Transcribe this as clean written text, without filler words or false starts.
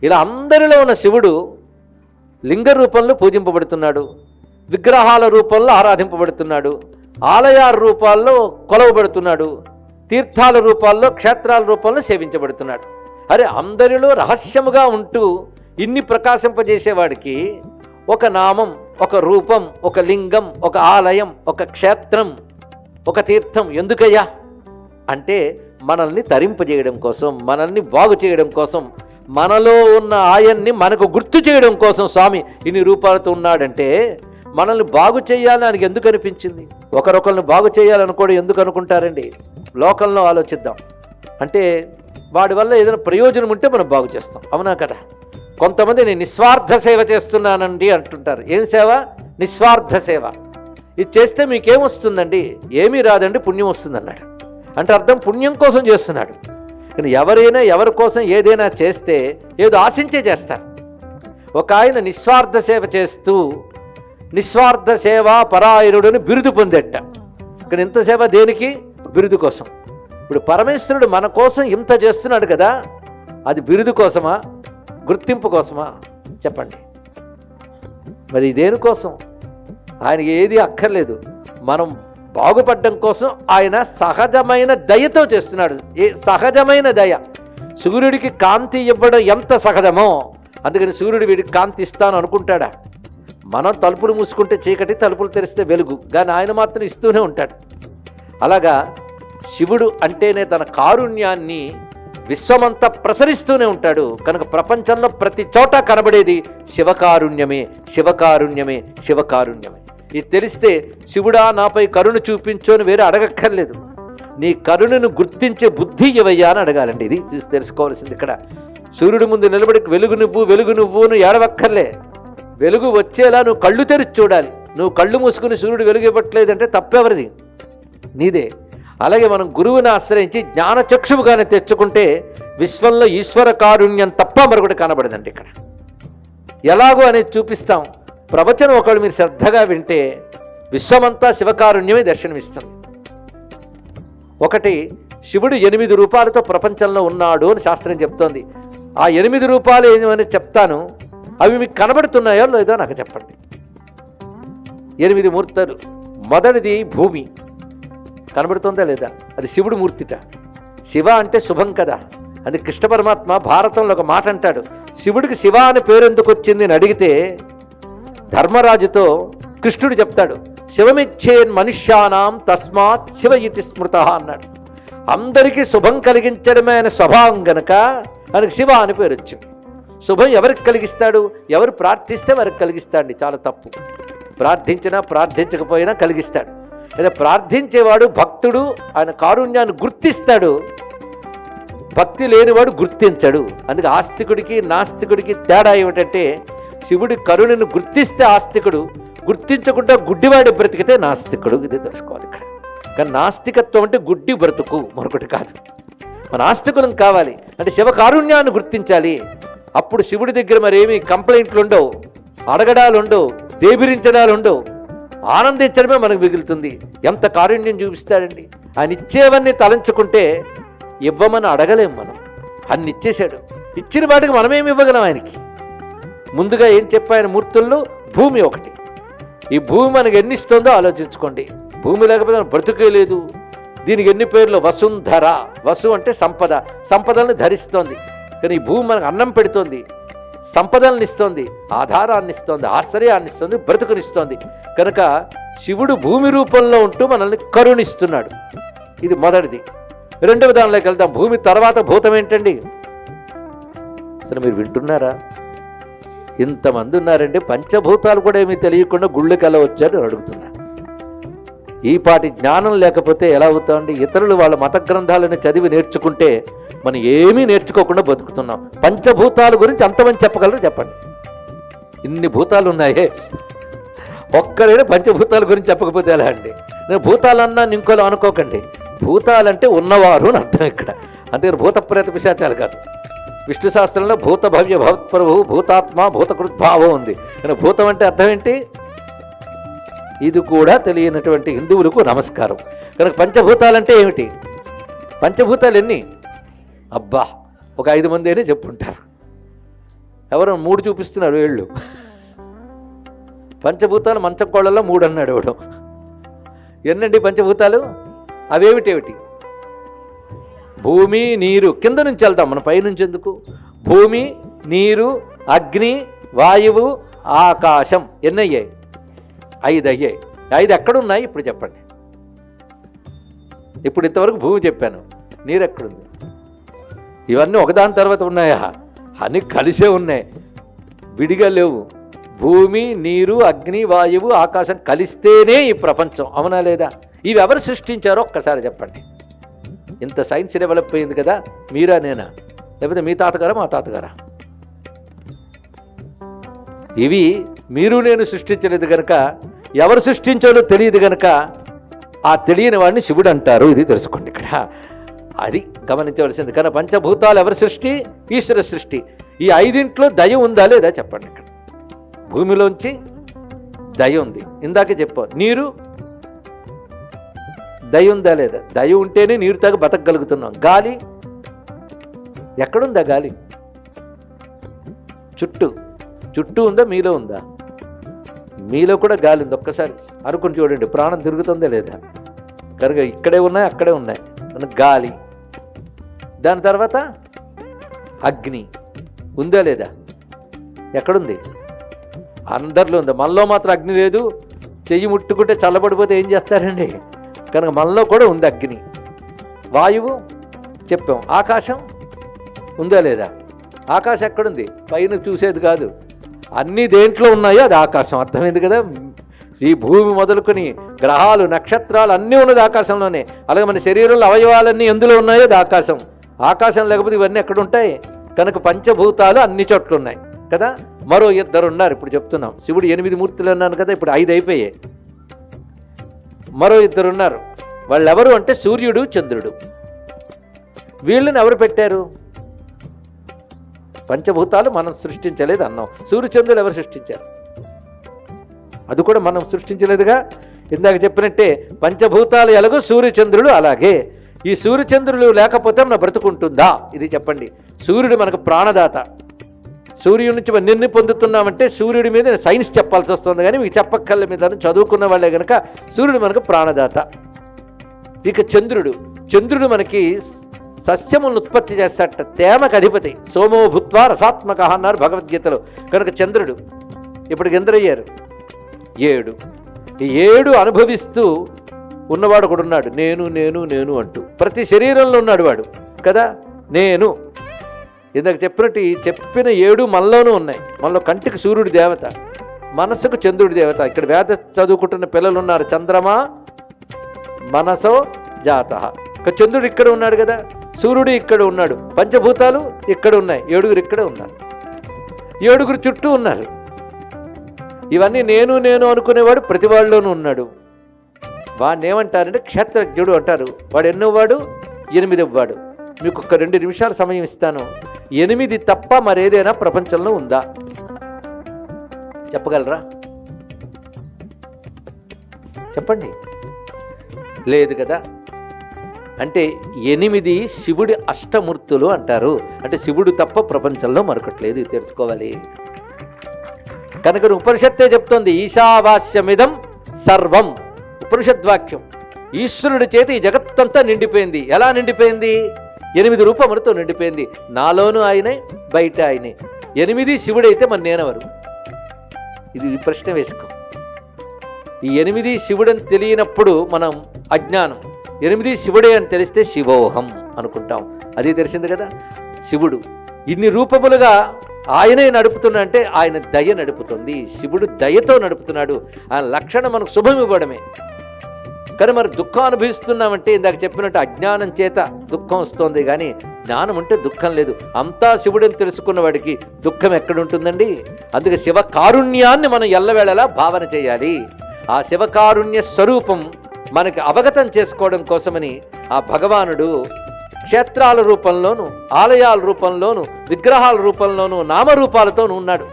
ఇలా అందరిలో ఉన్న శివుడు లింగ రూపంలో పూజింపబడుతున్నాడు, విగ్రహాల రూపంలో ఆరాధింపబడుతున్నాడు, ఆలయాల రూపాల్లో కొలవబడుతున్నాడు, తీర్థాల రూపాల్లో క్షేత్రాల రూపంలో సేవించబడుతున్నాడు. అరే అందరిలో రహస్యముగా ఉంటూ ఇన్ని ప్రకాశింపజేసేవాడికి ఒక నామం, ఒక రూపం, ఒక లింగం, ఒక ఆలయం, ఒక క్షేత్రం, ఒక తీర్థం ఎందుకయ్యా అంటే మనల్ని తరింపజేయడం కోసం, మనల్ని బాగు చేయడం కోసం, మనలో ఉన్న ఆయన్ని మనకు గుర్తు చేయడం కోసం స్వామి ఇన్ని రూపాలతో ఉన్నాడంటే మనల్ని బాగు చేయాలని ఆయనకి ఎందుకు అనిపించింది? ఒకరొకరిని బాగు చేయాలనుకోవడం ఎందుకు అనుకుంటారండి? లోకంలో ఆలోచిద్దాం. అంటే వాడి వల్ల ఏదైనా ప్రయోజనం ఉంటే మనం బాగు చేస్తాం, అవునా కదా? కొంతమంది నేను నిస్వార్థ సేవ చేస్తున్నానండి అంటుంటారు. ఏం సేవ? నిస్వార్థ సేవ. ఇది చేస్తే మీకేమొస్తుందండి? ఏమీ రాదండి, పుణ్యం వస్తుంది అన్నాడు. అంటే అర్థం పుణ్యం కోసం చేస్తున్నాడు. కానీ ఎవరైనా ఎవరి కోసం ఏదైనా చేస్తే ఏదో ఆశించే చేస్తారు. ఒక ఆయన నిస్వార్థ సేవ చేస్తూ నిస్వార్థ సేవ పరాయణుడని బిరుదు పొందేట. కానీ ఇంత సేవ దేనికి? బిరుదు కోసం. ఇప్పుడు పరమేశ్వరుడు మన కోసం ఇంత చేస్తున్నాడు కదా, అది బిరుదు కోసమా, గుర్తింపు కోసమా చెప్పండి? మరి దేనికోసం? ఆయనకి ఏది అక్కర్లేదు, మనం బాగుపడడం కోసం ఆయన సహజమైన దయతో చేస్తున్నాడు. సహజమైన దయ. సూర్యుడికి కాంతి ఇవ్వడం ఎంత సహజమో, అందుకని సూర్యుడు వీడికి కాంతి ఇస్తాను అనుకుంటాడా? మనం తలుపులు మూసుకుంటే చీకటి, తలుపులు తెరిస్తే వెలుగు, కానీ ఆయన మాత్రం ఇస్తూనే ఉంటాడు. అలాగా శివుడు అంటేనే తన కారుణ్యాన్ని విశ్వమంతా ప్రసరిస్తూనే ఉంటాడు. కనుక ప్రపంచంలో ప్రతి చోట కనబడేది శివకారుణ్యమే, శివకారుణ్యమే, శివకారుణ్యమే. ఇది తెలిస్తే శివుడా నాపై కరుణ చూపించు అని వేరే అడగక్కర్లేదు. నీ కరుణను గుర్తించే బుద్ధి ఇవయ్యా అని అడగాలండి. ఇది తెలుసుకోవాల్సింది ఇక్కడ. సూర్యుడి ముందు నిలబడి వెలుగు నువ్వు, వెలుగు నువ్వును ఏడవక్కర్లే. వెలుగు వచ్చేలా నువ్వు కళ్ళు తెరిచి చూడాలి. నువ్వు కళ్ళు మూసుకుని సూర్యుడు వెలుగు ఇవ్వట్లేదంటే తప్పెవరిది? నీదే. అలాగే మనం గురువుని ఆశ్రయించి జ్ఞానచక్షువుగానే తెచ్చుకుంటే విశ్వంలో ఈశ్వర కారుణ్యం తప్ప మరొకటి కనబడదండి. ఇక్కడ ఎలాగో అనేది చూపిస్తాం. ప్రవచనం ఒకళ్ళు మీరు శ్రద్ధగా వింటే విశ్వమంతా శివకారుణ్యమే దర్శనమిస్తుంది. ఒకటి, శివుడు 8 రూపాలతో ప్రపంచంలో ఉన్నాడు అని శాస్త్రం చెప్తోంది. ఆ 8 రూపాలు ఏమని చెప్తాను, అవి మీకు కనబడుతున్నాయో లేదో నాకు చెప్పండి. 8 మూర్తులు. మొదటిది భూమి, కనబడుతుందా లేదా? అది శివుడు మూర్తిట. శివ అంటే శుభం కదా. అది కృష్ణ పరమాత్మ భారతంలో ఒక మాట అంటాడు. శివుడికి శివ అని పేరు ఎందుకు వచ్చింది అని అడిగితే ధర్మరాజుతో కృష్ణుడు చెప్తాడు, శివమిచ్చేన్ మనుష్యానాం తస్మాత్ శివ ఇతి స్మృత అన్నాడు. అందరికీ శుభం కలిగించడమే ఆయన స్వభావం గనక ఆయనకు శివ అని పేరు వచ్చింది. శుభం ఎవరికి కలిగిస్తాడు? ఎవరు ప్రార్థిస్తే వారికి కలిగిస్తాడు. చాలా తప్పు. ప్రార్థించినా ప్రార్థించకపోయినా కలిగిస్తాడు. లేదా ప్రార్థించేవాడు భక్తుడు, ఆయన కారుణ్యాన్ని గుర్తిస్తాడు. భక్తి లేనివాడు గుర్తించడు. అందుకే ఆస్తికుడికి నాస్తికుడికి తేడా ఏమిటంటే శివుడి కరుణను గుర్తిస్తే ఆస్తికుడు, గుర్తించకుండా గుడ్డివాడి బ్రతికితే నాస్తికుడు. ఇది తెలుసుకోవాలి ఇక్కడ. కానీ నాస్తికత్వం అంటే గుడ్డి బ్రతుకు, మరొకటి కాదు. మన ఆస్తికులం కావాలి అంటే శివ కారుణ్యాన్ని గుర్తించాలి. అప్పుడు శివుడి దగ్గర మరేమి కంప్లైంట్లు ఉండవు, అడగడాలు ఉండవు, దేబిరించడాలు ఉండవు. ఆనందించడమే మనకు మిగులుతుంది. ఎంత కారుణ్యం చూపిస్తాడండి. ఆయన ఇచ్చేవన్నీ తలంచుకుంటే ఇవ్వమని అడగలేం మనం. అన్ని ఇచ్చేశాడు. ఇచ్చిన వాటికి మనమేమి ఇవ్వగలం ఆయనకి? ముందుగా ఏం చెప్పాయన మూర్తుల్లో భూమి ఒకటి. ఈ భూమి మనకు ఎన్ని ఇస్తుందో ఆలోచించుకోండి. భూమి లేకపోతే బ్రతుకే లేదు. దీనికి ఎన్ని పేర్లు? వసుంధర. వసు అంటే సంపద, సంపదల్ని ధరిస్తోంది. కానీ ఈ భూమి మనకు అన్నం పెడుతోంది, సంపదలను ఇస్తోంది, ఆధారాన్ని ఇస్తోంది, ఆశ్రయాన్ని ఇస్తోంది, బ్రతుకునిస్తోంది. కనుక శివుడు భూమి రూపంలో ఉంటూ మనల్ని కరుణిస్తున్నాడు. ఇది మొదటిది. రెండవ దానిలోకి వెళ్తాం. భూమి తర్వాత భూతం ఏంటండి? అసలు మీరు వింటున్నారా? ఇంతమంది ఉన్నారంటే పంచభూతాలు కూడా ఏమీ తెలియకుండా గుళ్ళకి ఎలా వచ్చారు అడుగుతున్నా. ఈ పాటి జ్ఞానం లేకపోతే ఎలా అవుతామండి? ఇతరులు వాళ్ళ మత గ్రంథాలను చదివి నేర్చుకుంటే మనం ఏమీ నేర్చుకోకుండా బతుకుతున్నాం. పంచభూతాల గురించి అంతమంది చెప్పగలరు చెప్పండి? ఇన్ని భూతాలు ఉన్నాయే, ఒక్కరైనా పంచభూతాల గురించి చెప్పకపోతే ఎలా అండి? నేను భూతాలన్నా ఇంకోలో అనుకోకండి. భూతాలంటే ఉన్నవారు అని అర్థం ఇక్కడ. అంతే, భూత ప్రేత పిశాచాలు కాదు. విష్ణు శాస్త్రంలో భూత భవ్య భవత్ప్రభు, భూతాత్మ, భూతకృద్భావం ఉంది. కానీ భూతం అంటే అర్థం ఏంటి? ఇది కూడా తెలియనటువంటి హిందువులకు నమస్కారం. కనుక పంచభూతాలంటే ఏమిటి? పంచభూతాలు ఎన్ని? అబ్బా, ఒక 5 మంది అయినా చెప్పుంటారు. ఎవరో 3 చూపిస్తున్నారు వేళ్ళు. పంచభూతాలు మంచం కోళ్ళల్లో 3 అన్నాడు ఎవడు. ఎన్నండి పంచభూతాలు? అవేమిటేమిటి? భూమి, నీరు. కింద నుంచి వెళ్తాం, మన పైనుంచి ఎందుకు? భూమి, నీరు, అగ్ని, వాయువు, ఆకాశం. ఎన్ని అయ్యాయి? 5 అయ్యాయి. 5 ఎక్కడున్నాయి ఇప్పుడు చెప్పండి. ఇప్పుడు ఇంతవరకు భూమి చెప్పాను, నీరు ఎక్కడుంది? ఇవన్నీ ఒకదాని తర్వాత ఉన్నాయా? అన్నీ కలిసే ఉన్నాయి, విడిగా లేవు. భూమి, నీరు, అగ్ని, వాయువు, ఆకాశం కలిస్తేనే ఈ ప్రపంచం. అవునా లేదా? ఇవి ఎవరు సృష్టించారో ఒక్కసారి చెప్పండి. ఇంత సైన్స్ డెవలప్ అయింది కదా, మీరా నేనా? లేకపోతే మీ తాతగారా మా తాతగారా? ఇవి మీరు నేను సృష్టించలేదు కనుక, ఎవరు సృష్టించాలో తెలియదు కనుక ఆ తెలియని వాడిని శివుడు అంటారు. ఇది తెలుసుకోండి ఇక్కడ, అది గమనించవలసింది. కానీ పంచభూతాలు ఎవరి సృష్టి? ఈశ్వర సృష్టి. ఈ 5 దయ ఉందా లేదా చెప్పండి. ఇక్కడ భూమిలోంచి దయ ఉంది, ఇందాకే చెప్పా. నీరు దయ ఉందా లేదా? దయ ఉంటేనే నీరు తాగి బతకగలుగుతున్నాం. గాలి ఎక్కడుందా? గాలి చుట్టూ ఉందా? మీలో ఉందా? మీలో కూడా గాలి ఉంది. ఒక్కసారి అనుకుని చూడండి, ప్రాణం తిరుగుతుందా లేదా? కనుక ఇక్కడే ఉన్నాయి, అక్కడే ఉన్నాయి. గాలి, దాని తర్వాత అగ్ని ఉందా లేదా? ఎక్కడుంది? అందరిలో ఉంది. మనలో మాత్రం అగ్ని లేదు. చెయ్యి ముట్టుకుంటే చల్లబడిపోతే ఏం చేస్తారండి? కనుక మనలో కూడా ఉంది అగ్ని. వాయువు చెప్పాం. ఆకాశం ఉందా లేదా? ఆకాశం ఎక్కడుంది? పైన చూసేది కాదు, అన్నీ దేంట్లో ఉన్నాయో అది ఆకాశం. అర్థమైంది కదా? ఈ భూమి మొదలుకొని గ్రహాలు, నక్షత్రాలు అన్నీ ఉన్నది ఆకాశంలోనే. అలాగే మన శరీరంలో అవయవాలన్నీ ఎందులో ఉన్నాయో అది ఆకాశం. ఆకాశం లేకపోతే ఇవన్నీ ఎక్కడుంటాయి? కనుక పంచభూతాలు అన్ని చోట్ల ఉన్నాయి కదా. మరో 2 ఉన్నారు ఇప్పుడు చెప్తున్నాం. శివుడు 8 మూర్తులు అన్నాను కదా, ఇప్పుడు 5 అయిపోయాయి. మరో 2 ఉన్నారు. వాళ్ళు ఎవరు అంటే సూర్యుడు, చంద్రుడు. వీళ్ళని ఎవరు పెట్టారు? పంచభూతాలు మనం సృష్టించలేదు అన్నాం. సూర్యచంద్రులు ఎవరు సృష్టించారు? అది కూడా మనం సృష్టించలేదుగా. ఇందాక చెప్పినట్టే పంచభూతాలు ఎలాగో సూర్యచంద్రులు అలాగే. ఈ సూర్యచంద్రులు లేకపోతే మన బ్రతుకుంటుందా? ఇది చెప్పండి. సూర్యుడు మనకు ప్రాణదాత. సూర్యుడి నుంచి మనం నిన్ను పొందుతున్నామంటే సూర్యుడి మీద సైన్స్ చెప్పాల్సి వస్తుంది, కానీ మీకు చెప్పక్కర్ల మీద చదువుకున్న వాళ్ళే కనుక సూర్యుడు మనకు ప్రాణదాత. ఇక చంద్రుడు మనకి సస్యములను ఉత్పత్తి చేస్తాట, తేమకు అధిపతి. సోమో భూత్వా రసాత్మక అన్నారు భగవద్గీతలో. కనుక చంద్రుడు ఇప్పటికి ఎందరయ్యారు? 7. ఈ 7 అనుభవిస్తూ ఉన్నవాడు కూడా ఉన్నాడు. నేను అంటూ ప్రతి శరీరంలో ఉన్నాడు వాడు కదా. నేను ఇందాక చెప్పినట్టు చెప్పిన 7 మనలోనూ ఉన్నాయి. మనలో కంటికి సూర్యుడి దేవత, మనస్సుకు చంద్రుడి దేవత. ఇక్కడ వేద చదువుకుంటున్న పిల్లలు ఉన్నారు. చంద్రమా మనసో జాత. చంద్రుడు ఇక్కడ ఉన్నాడు కదా, సూర్యుడు ఇక్కడ ఉన్నాడు, పంచభూతాలు ఇక్కడ ఉన్నాయి, 7 ఇక్కడ ఉన్నారు, 7 చుట్టూ ఉన్నారు. ఇవన్నీ నేను అనుకునేవాడు ప్రతి వాళ్ళలోనూ ఉన్నాడు. వాడిని ఏమంటారంటే క్షేత్రజ్ఞుడు అంటారు. వాడు ఎన్నోవాడు? 8వ వాడు. మీకు ఒక 2 నిమిషాల సమయం ఇస్తాను. 8 తప్ప మరేదైనా ప్రపంచంలో ఉందా? చెప్పగలరా? చెప్పండి. లేదు కదా. అంటే 8 శివుడి అష్టమూర్తులు అంటారు. అంటే శివుడు తప్ప ప్రపంచంలో మరొకట్లేదు, తెలుసుకోవాలి. కనుక ఉపనిషత్తే చెప్తోంది ఈశావాస్యమిదం సర్వం. ఉపనిషద్వాక్యం. ఈశ్వరుడి చేతి ఈ జగత్తంతా నిండిపోయింది. ఎలా నిండిపోయింది? 8 రూపములతో నిండిపోయింది. నాలోనూ ఆయనే, బయట ఆయనే. 8 శివుడైతే మరి నేనెవరు? ఇది ప్రశ్న వేసుకో. ఈ 8 శివుడని తెలియనప్పుడు మనం అజ్ఞానం. 8 శివుడే అని తెలిస్తే శివోహం అనుకుంటాం. అది తెలిసింది కదా. శివుడు ఇన్ని రూపములుగా ఆయనే నడుపుతున్నా అంటే ఆయన దయ నడుపుతుంది. శివుడు దయతో నడుపుతున్నాడు. ఆయన లక్షణం మనకు శుభం ఇవ్వడమే. కానీ మరి దుఃఖం అనుభవిస్తున్నామంటే ఇందాక చెప్పినట్టు అజ్ఞానం చేత దుఃఖం వస్తుంది, కానీ జ్ఞానం ఉంటే దుఃఖం లేదు. అంతా శివుడని తెలుసుకున్న వాడికి దుఃఖం ఎక్కడుంటుందండి? అందుకే శివకారుణ్యాన్ని మనం ఎల్లవేళలా భావన చేయాలి. ఆ శివకారుణ్య స్వరూపం మనకి అవగతం చేసుకోవడం కోసమని ఆ భగవానుడు క్షేత్రాల రూపంలోనూ, ఆలయాల రూపంలోనూ, విగ్రహాల రూపంలోనూ, నామరూపాలతోనూ ఉన్నాడు.